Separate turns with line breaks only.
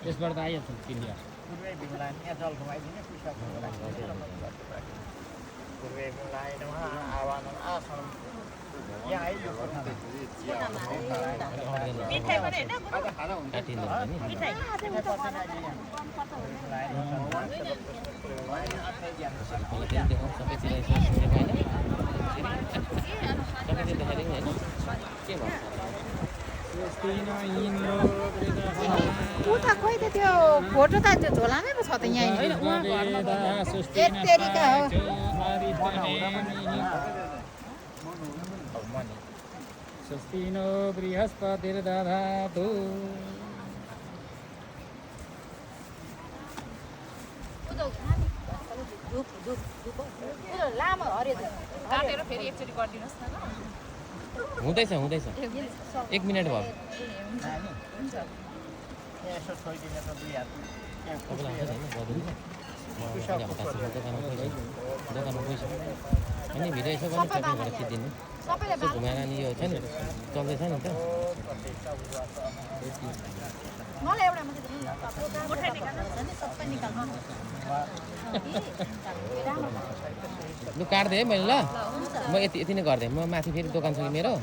त्यसबाट त आइहाल्छ किन्दिया
उता खोइ त त्यो फोटो त त्यो झोलामै पो छ त यहाँ
स्वस्तिनो बृहस्पतिर्दधातु
लामो हरे
काटेर फेरि एकचोटि गरिदिनुहोस् न ल
हुँदैछ 1 मिनेट भयो अनि भिडियो यसो गर्नु ट्राफिकबाट खिचिदिनु यसो घुमाएर नि यो छ नि चल्दैछ नि त
मलाई एउटा मात्रै सबै निकाल्नु
लु काट्दै है मैले ल म यति नै गरिदिएँ म माथि फेरि दोकान छ कि मेरो